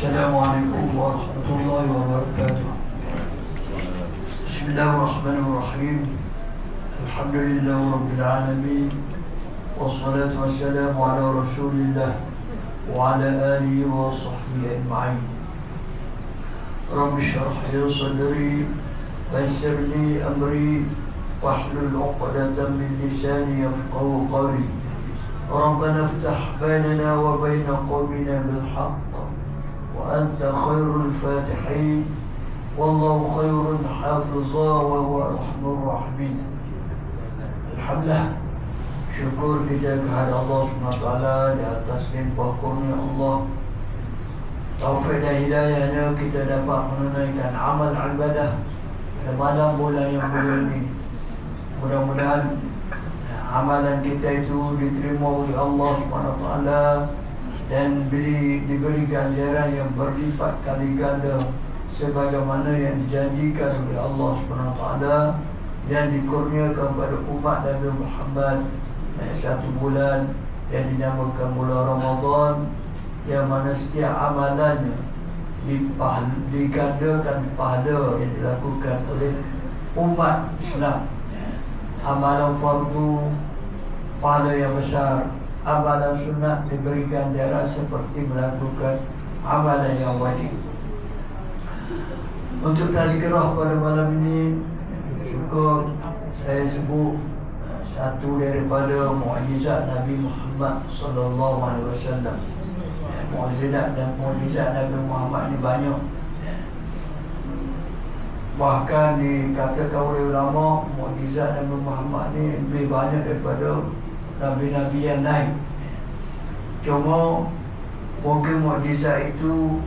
السلام عليكم ورحمة الله وبركاته. بسم الله الرحمن الرحيم. الحمد لله رب العالمين، والصلاة والسلام على رسول الله وعلى آله وصحبه أجمعين. رب اشرح لي صدري ويسر لي أمري واحلل عقدة من لساني يفقهوا قولي. ربنا افتح بيننا وبين قومنا بالحق وأنت خير الفاتحين، والله خير حافظا وهو أرحم الراحمين. Alhamdulillah, syukur kita kepada Allah SWT di atas limpah kurnia Allah, taufik dan hidayahnya kita dapat menunaikan amal ibadah pada malam bulan yang mulia ini. Mudah-mudahan amalan kita itu diterima oleh Allah SWT dan diberi ganjaran yang berlipat kali ganda sebagaimana yang dijanjikan oleh Allah SWT yang dikurniakan pada umat Nabi Muhammad satu bulan yang dinamakan bulan Ramadan, yang mana setiap amalannya digandakan pahala yang dilakukan oleh umat Islam. Amalan fardu pahala yang besar, amalan sunat diberikan ganjaran seperti melakukan amalan yang wajib. Untuk tazkirah pada malam ini, syukur saya sebut satu daripada mukjizat Nabi Muhammad sallallahu alaihi wasallam. Mukjizat dan mukjizat Nabi Muhammad ini banyak. Bahkan dikatakan oleh ulama, mukjizat Nabi Muhammad ni lebih banyak daripada Nabi-Nabi yang lain. Cuma mungkin mukjizat itu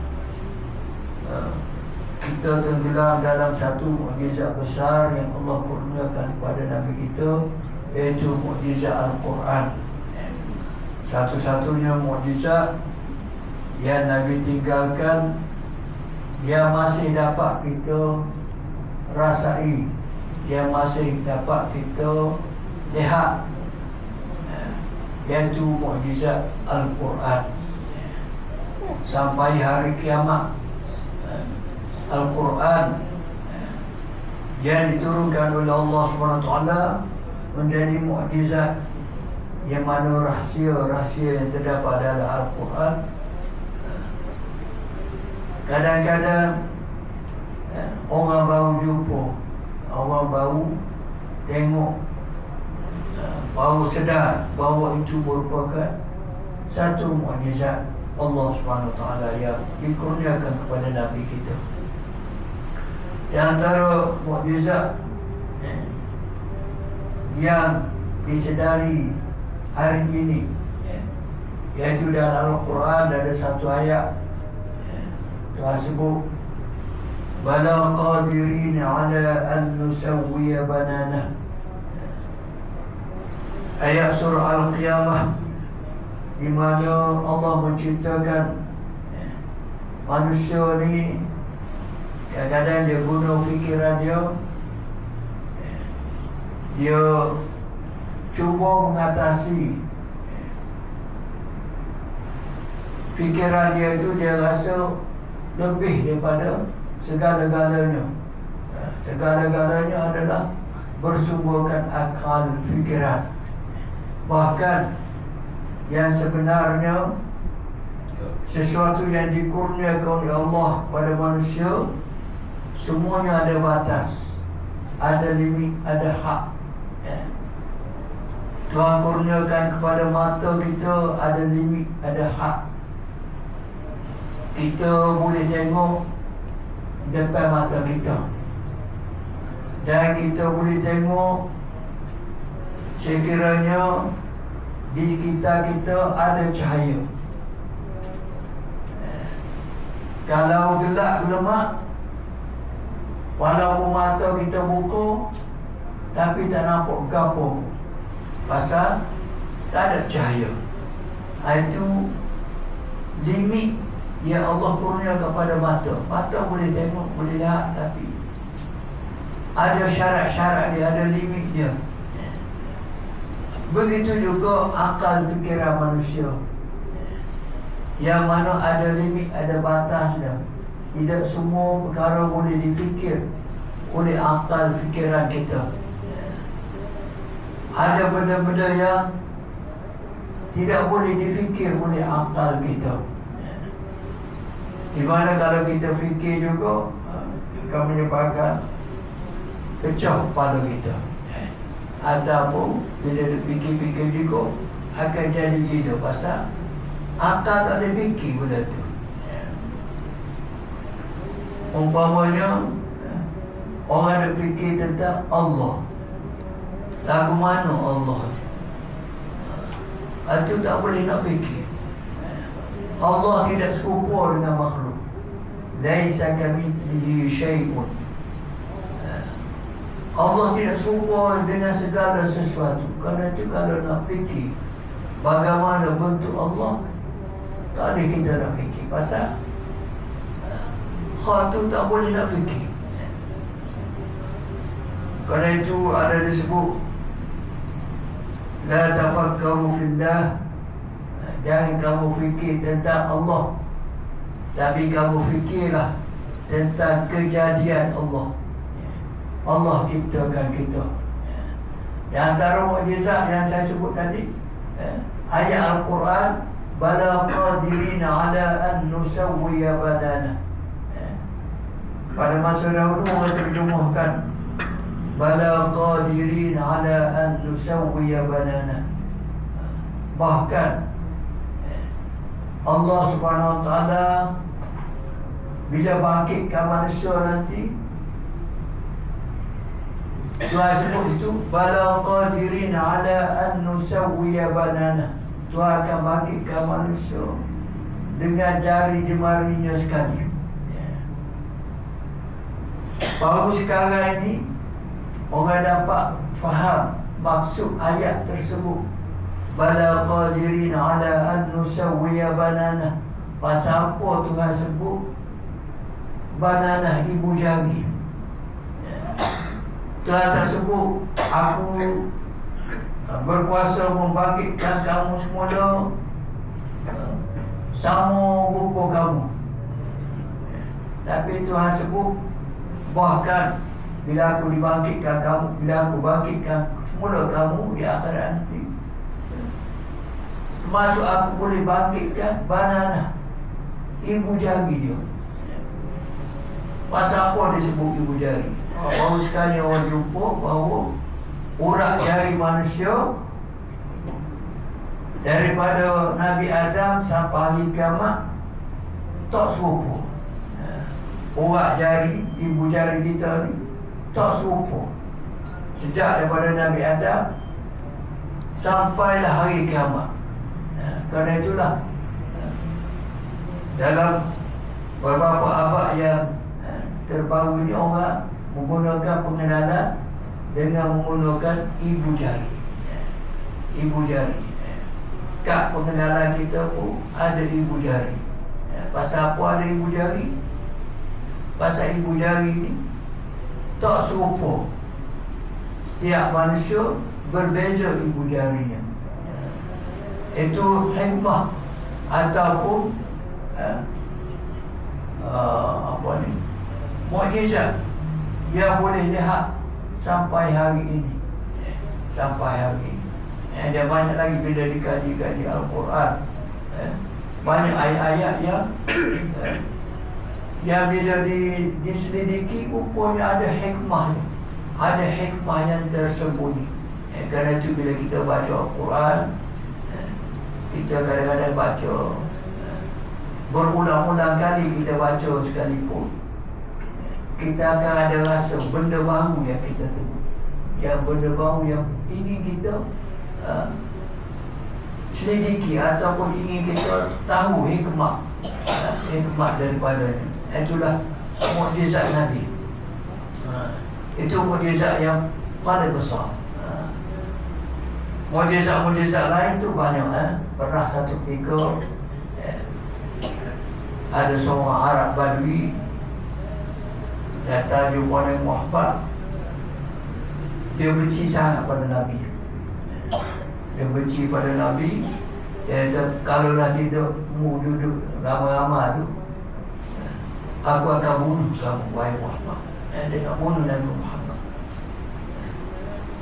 kita tenggelam dalam satu mukjizat besar yang Allah kurniakan kepada Nabi kita, iaitu mukjizat Al-Quran. Satu-satunya mukjizat yang Nabi tinggalkan yang masih dapat kita rasai, yang masih dapat kita lihat, iaitu mukjizat Al-Quran. Sampai hari kiamat, Al-Quran yang diturunkan oleh Allah SWT menjadi mukjizat, yang mana rahsia-rahsia yang terdapat dalam Al-Quran kadang-kadang orang baru jumpa, orang baru tengok, baru sedar bahawa itu merupakan satu mukjizat Allah SWT yang dikurniakan kepada Nabi kita. Di antara mukjizat yang disedari hari ini, iaitu dalam Al-Quran ada satu ayat Tuhan sebut, bala qadirin ala an nusawwiya banana. Ayat surah Al-Qiyamah, di mana Allah menceritakan manusia ni kadang-kadang dia guna fikiran dia cuba mengatasi fikiran dia itu, dia rasa lebih daripada segala-galanya. Segala-galanya adalah bersumberkan akal fikiran. Bahkan yang sebenarnya sesuatu yang dikurniakan oleh Allah pada manusia, semuanya ada batas, ada limit, ada hak. Tuhan kurniakan kepada mata kita ada limit, ada hak. Kita boleh tengok depan mata kita, dan kita boleh tengok sekiranya di sekitar kita ada cahaya. Kalau gelap lemah, walaupun mata kita buka, tapi tak nampak apa, pasal tak ada cahaya. Itu limit yang Allah kurnia kepada mata. Mata boleh tengok, boleh lihat, tapi ada syarat-syarat dia, ada limit dia. Begitu juga akal fikiran manusia. yang mana ada limit, ada batas dia. Tidak semua perkara boleh difikir oleh akal fikiran kita. Ada benda-benda yang tidak boleh difikir oleh akal kita. Di mana kalau kita fikir juga akan menyebabkan pecah kepala kita. Ataupun bila fikir-fikir juga akan jadi gila pasal akal tak boleh fikir benda tu. Umpamanya orang ada fikir tentang Allah, lagu mana Allah, itu tak boleh nak fikir. Allah tidak serupa dengan makhluk. Laisa kamitslihi syai'un. Allah tidak serupa dengan segala sesuatu. Kerana itu kalau nak fikir bagaimana bentuk Allah, tak ada kita nak fikir. Pasal hal tu tak boleh nak fikir. Kerana itu ada disebut la tafakkaru fillah, jangan kamu fikir tentang Allah, tapi kamu fikirlah tentang kejadian Allah. Allah ciptakan kita. Di antara mukjizat yang saya sebut tadi, ayat Al-Quran, bala qadirina ala an nusawwiya badana. Pada masa dahulu orang terjemahkan bala qadirin ala an nusawwiya banana. Bahkan Allah Subhanahu Wa Taala bila bangkitkan manusia nanti, Tuhan sebut itu bala qadirin ala an nusawwiya banana. Tuhan akan bangkitkan manusia dengan jari jemarinya sekali. Baru sekarang ini orang dapat faham maksud ayat tersebut, bala qadirin ala an nusawwiya banana. Pasal apa Tuhan sebut banana, ibu jari? Tuhan tak sebut aku berkuasa membangkitkan kamu semula sama rupa kamu. Tapi Tuhan sebut bahkan bila aku dibangkitkan kamu, bila aku bangkitkan semula kamu di akhirat nanti, termasuk aku boleh bangkitkan banana, ibu jari dia. Pasal apa disebut ibu jari? Baru sekali orang jumpa bahawa urat jari manusia daripada Nabi Adam sampai hari kiamat tak serupa. Urat jari, ibu jari kita ni tak serupa. Sejak daripada Nabi Adam sampailah hari kiamat. Kerana itulah dalam beberapa abad yang terbaru ini orang menggunakan pengenalan dengan menggunakan ibu jari. Ibu jari. Kad pengenalan kita pun ada ibu jari. Pasal apa ada ibu jari? Pasal ibu jari ni tak serupa. Setiap manusia berbeza ibu jarinya. Itu hikmah ataupun apa ni, mukjizat yang boleh lihat sampai hari ini. Sampai hari ini. Ada banyak lagi bila dikaji-kaji Al-Quran, banyak ayat-ayat yang bila diselidiki rupanya ada hikmah. Ada hikmah yang tersembunyi. Kerana itu bila kita baca Al-Quran, kita kadang-kadang baca berulang-ulang kali kita baca sekalipun, kita akan ada rasa benda baru yang kita temu. Yang benda baru yang ingin kita selidiki ataupun ingin kita tahu hikmah daripadanya. Itulah mukjizat Nabi. Itu mukjizat yang paling besar. Mukjizat-mukjizat lain tu banyak. Pernah satu ketika ada seorang Arab Badui datang jumpa Nabi Muhammad. Dia benci sangat pada Nabi. Dia benci pada Nabi. Dia kata, kalaulah tidak mu duduk ramai-ramai tu, aku akan bunuh kamu, wahai Muhammad. Dia nak bunuh Nabi Muhammad.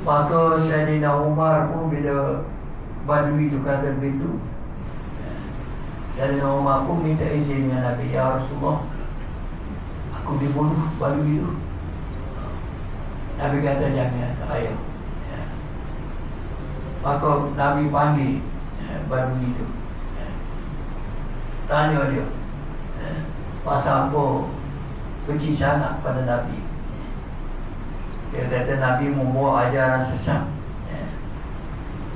Maka Sayyidina Umar pun bila Badui tu kata begitu, Sayyidina Umar pun minta izin dengan Nabi, ya Rasulullah, aku dibunuh Badui tu. Nabi kata jangan, ayo. Maka Nabi panggil Badui tu, tanya dia, pasal apa benci sangat pada Nabi. Dia kata Nabi membawa ajaran sesat.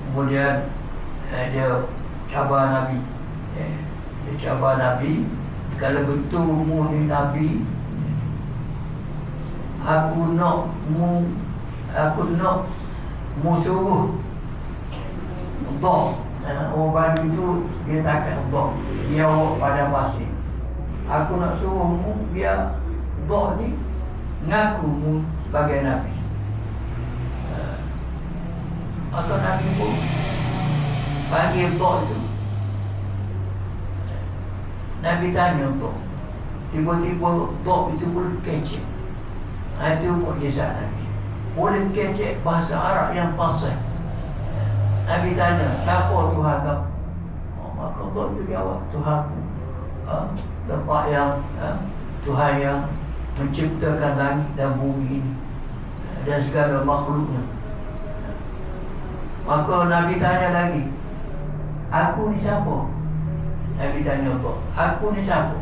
Kemudian dia cabar Nabi. Dia cabar Nabi, kalau betul mu ni Nabi, aku nak mu suruh dok. Orang Badui tu dia takkan dok, dia awak pada pasir. Aku nak suruh mu biar dok ni ngaku mu sebagai Nabi. Maka Nabi pun panggil dok tu. Nabi tanya dok, tiba-tiba dok itu boleh kecek. Itu mukjizat Nabi, boleh kecek bahasa Arab yang fasih. Nabi tanya, siapa Tuhan kamu? Maka dok itu jawab, Tuhanku, tempat yang Tuhan yang menciptakan langit dan bumi ini dan segala makhluknya. Maka Nabi tanya lagi, aku ni siapa? Nabi tanya Dok, aku ni siapa?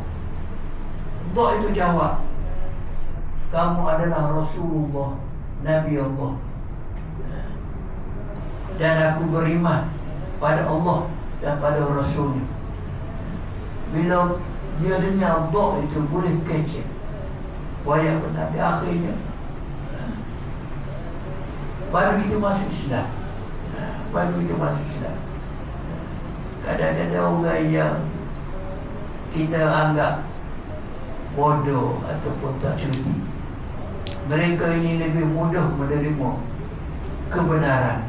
Dok itu jawab, kamu adalah Rasulullah, Nabi Allah, dan aku beriman pada Allah dan pada Rasulnya. Bila dia dengar Dok itu boleh kecek wayak Nabi, akhirnya baru itu masuk Islam. Baru itu masuk Islam. Kadang-kadang orang yang kita anggap bodoh ataupun tak cerdik, mereka ini lebih mudah menerima kebenaran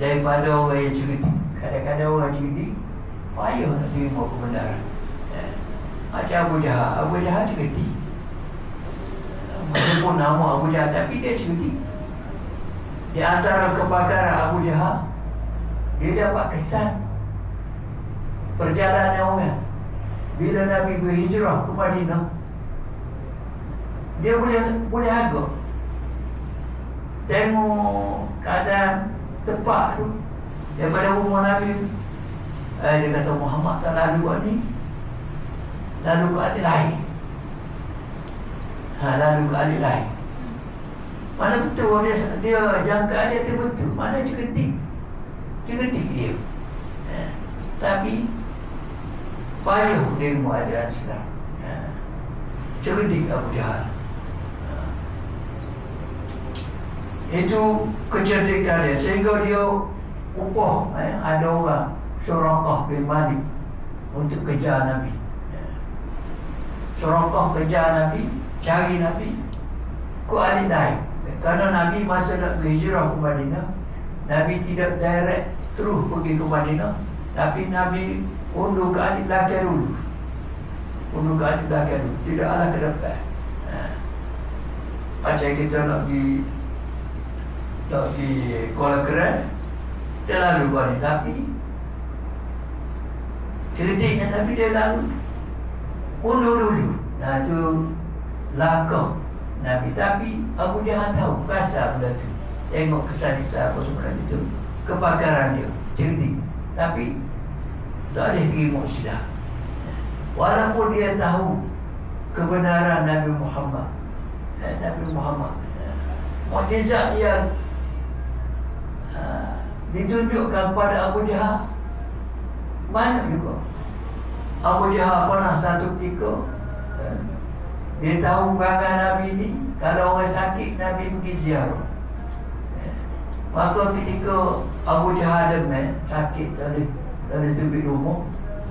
daripada orang yang cerdik. Kadang-kadang orang cerdik payah nak terima kebenaran. Macam Abu Jahal. Abu Jahal cerdik, walaupun nama Abu Jahal, tapi dia cerdik. Di antara kepakaran Abu Jahal, dia dapat kesan perjalanan orang. Bila Nabi berhijrah ke Madinah, dia boleh agak tengok keadaan tepat tu daripada rumah Nabi. Dia kata Muhammad tak lalu ni, lalu ke adik lain. Lalu ke adik lain. Mana betul dia jangka dia tu betul. Mana cerdik dia. Tapi payah dia mengajar Islam. Cerdik Abu Jahal. Itu kecerdikan dia, sehingga dia upah ada orang Suraqah bin Malik untuk kejar Nabi. Suraqah kejar Nabi, cari Nabi ke adik lain. Kerana Nabi masa nak berhijrah ke Madinah, Nabi tidak direct terus pergi ke Madinah, tapi Nabi undur ke adik belakang dulu. Undur ke adik belakang dulu, tidak arah ke depan. Macam kita nak pergi Kuala Kerai, kita lalu ke ni, tapi cerdiknya Nabi dia lalu undur dulu. Nah tu langkah Nabi. Tapi Abu Jahal tahu kasar benda tu. Tengok kesan-kesan apa semua itu, kepakaran dia, cerdik. Tapi tak boleh terima Islam. Walaupun dia tahu kebenaran Nabi Muhammad. Nabi Muhammad, mukjizat yang ditunjukkan pada Abu Jahal banyak juga. Abu Jahal pernah satu ketika dia tahu perangai Nabi ni, kalau orang sakit Nabi pergi ziarah. Maka ketika Abu Jahal demam sakit, tak ada tubik rumah,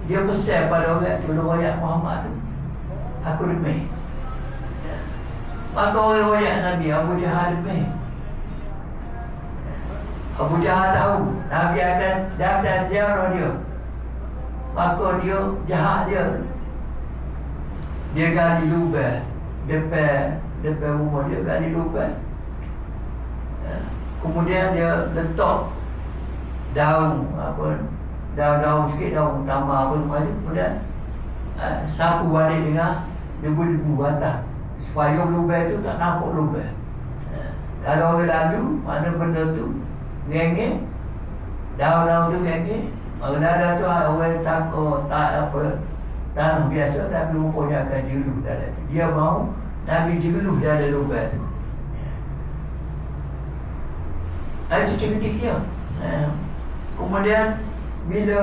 dia pesan pada orang tu, royak Muhammad tu, aku demam. Maka orang royak Nabi, Abu Jahal demam. Abu Jahal tahu Nabi akan datang ziarah dia. Maka dia jahat dia gali lubang depan rumah dia, gali lubang. Kemudian dia letak daun sikit, daun tambah apa semua tu. Kemudian sapu balik dengan debu-debu atas supaya lubang tu tak nampak lubang. Kalau orang lalu, mana benda tu ngengek, daun-daun tu ngengek, ada tu orang cakap tak apa, tanah biasa, tapi rupanya akan jeluh dalam tu. Dia mau Nabi jeluh dalam lubang tu. Itu cerdik dia. Kemudian bila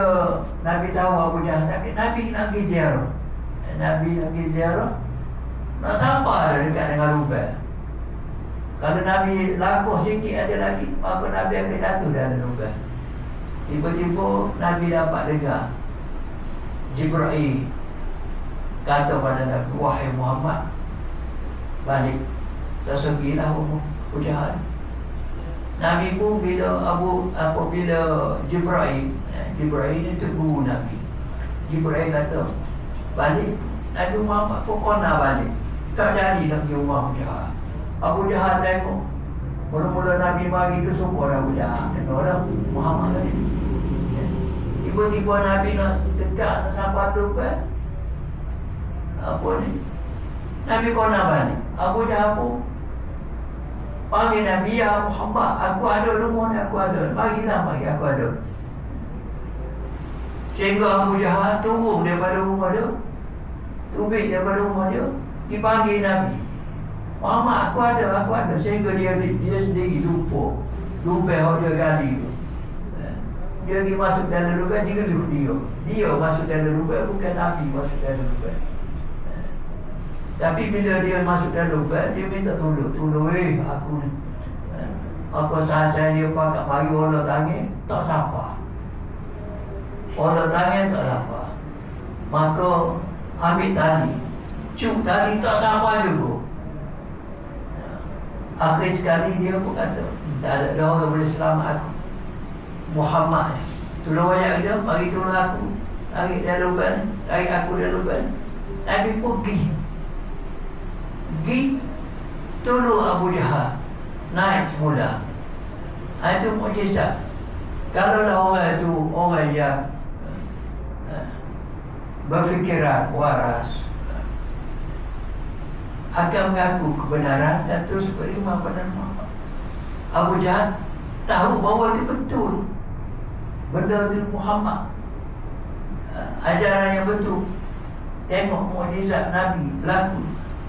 Nabi tahu Abu Jahal sakit, Nabi nak pergi ziarah. Nak sampai dekat dengan lubang. Kalau Nabi langkah sikit ada lagi, maka Nabi akan jatuh dalam lubang. Tiba-tiba Nabi dapat dengar Jibril kata pada Nabi, wahai Muhammad, balik. Tersegilah Abu Jahal. Nabi pun bila Jibril ni tu guru Nabi. Jibril kata balik. Nabi Muhammad pun kena balik. Tak jadi nak pergi rumah Abu Jahal. Abu Jahal tengok, mula-mula Nabi mari tu syukur Abu Jahal. Tengok dah Muhammad tadi. Tiba-tiba Nabi nak dekat, nak sampai tu apa ni, Nabi kena balik. Abu Jahal pun panggil Nabi, ya Muhammad, aku ada rumah ni, aku ada. Mari aku ada. Sehingga Abu Jahal turun daripada rumah dia, tubik daripada rumah dia, dipanggil Nabi, Muhammad, aku ada. Sehingga dia sendiri lupa yang dia gali tu. Dia pergi masuk dalam lubang, jeluh dia masuk dalam lubang, bukan Nabi masuk dalam lubang. Tapi bila dia masuk dalam lubang, dia minta tolong aku ni. Apa sahaja dia pakai mari olah tangan, tak sapa. Olah tangan tak sapa. Maka ambil tali, cuk tali, tak sapa juga. Akhir sekali dia pun kata, tak ada orang boleh selamat aku, Muhammad. Tolong ayat dia, mari tolong aku. Tarik aku dalam lubang. Nabi pun pergi tolong Abu Jahal naik semula. Itu mukjizat. Kalau orang itu orang yang berfikiran waras, akan mengaku kebenaran dan terus beriman pada Muhammad. Abu Jahal tahu bahawa itu betul, benda itu Muhammad, ajaran yang betul. Tengok mukjizat Nabi berlaku.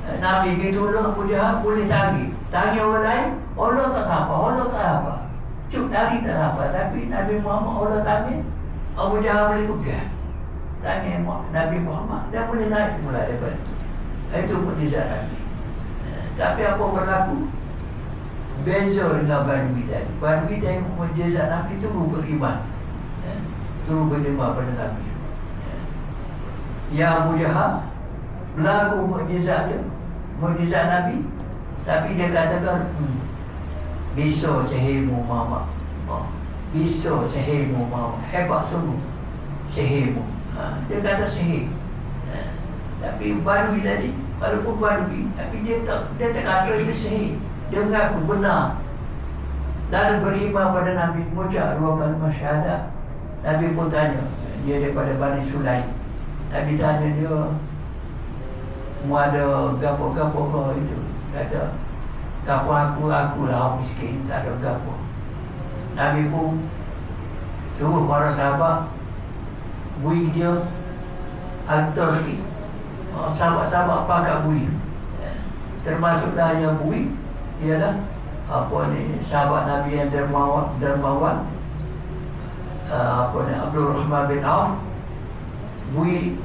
Nabi gitu lah, Abu Jahal boleh tarik. Tanya orang lain, Allah tak apa. Cuk tarik tak apa. Tapi Nabi Muhammad Allah tangan, Abu Jahal boleh pegang tangan Nabi Muhammad, dia boleh naik semula daripada itu. Itu mukjizat Nabi. Tapi apa berlaku? Beza dengan Badui tadi. Badui tengok mukjizat Nabi tu beriman. Turut beriman pada Nabi. Ya Abu Jahal berlaku mukjizat dia, mukjizat Nabi, tapi dia katakan bisa sihirmu Muhammad. Bisa sihirmu Muhammad. Hebat sungguh sihirmu. Dia kata sihir. Tapi Badui tadi, walaupun Badui, tapi dia tak kata itu sihir. Dia mengaku benar. Lalu beriman pada Nabi, mengucap 2 kalimah syahadat. Nabi pun tanya, dia daripada Bani Sulaim. Nabi tanya dia, mu ada gapo-gapo kau itu? Kata, gapo aku lah orang miskin, tak ada gapo. Nabi pun suruh para sahabat bui dia hantar sikit. Sahabat-sahabat pakai bui. Termasuklah yang bui ialah sahabat Nabi yang dermawan, Abdul Rahman bin Auf. Bui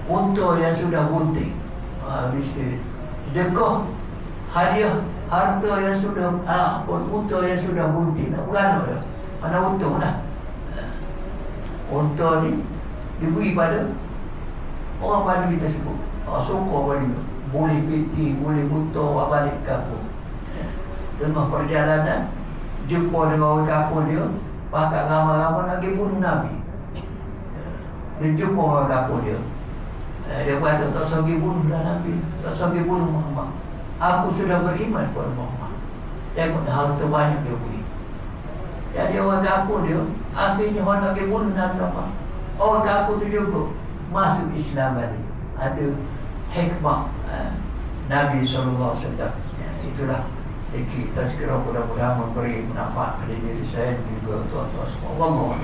unta yang sudah bunting. Sedekah hadiah harta yang sudah unta yang sudah bunting. Nak beranak dah. Mana untung lah. Unta ni diberi pada orang Badui tersebut. Sokong Badui, boleh piti, boleh buta balik kampung. Tengah perjalanan jumpa dengan orang kampung dia, pakai ramai-ramai nak pergi bunuh Nabi. Dia jumpa orang kapur dia. Dia kata, tak sagi bunuhlah Nabi, tak sagi bunuh Muhammad. Aku sudah beriman kepada Muhammad. Tengok harta banyak dia beri. Jadi orang kapur dia, akhirnya orang nak bunuh Nabi Muhammad. Orang kapur tu juga masuk Islam balik. Ada hikmah Nabi SAW. Itulah kita segera mudah-mudahan memberi manfaat pada diri saya dan juga tuan-tuan semua. Wallah.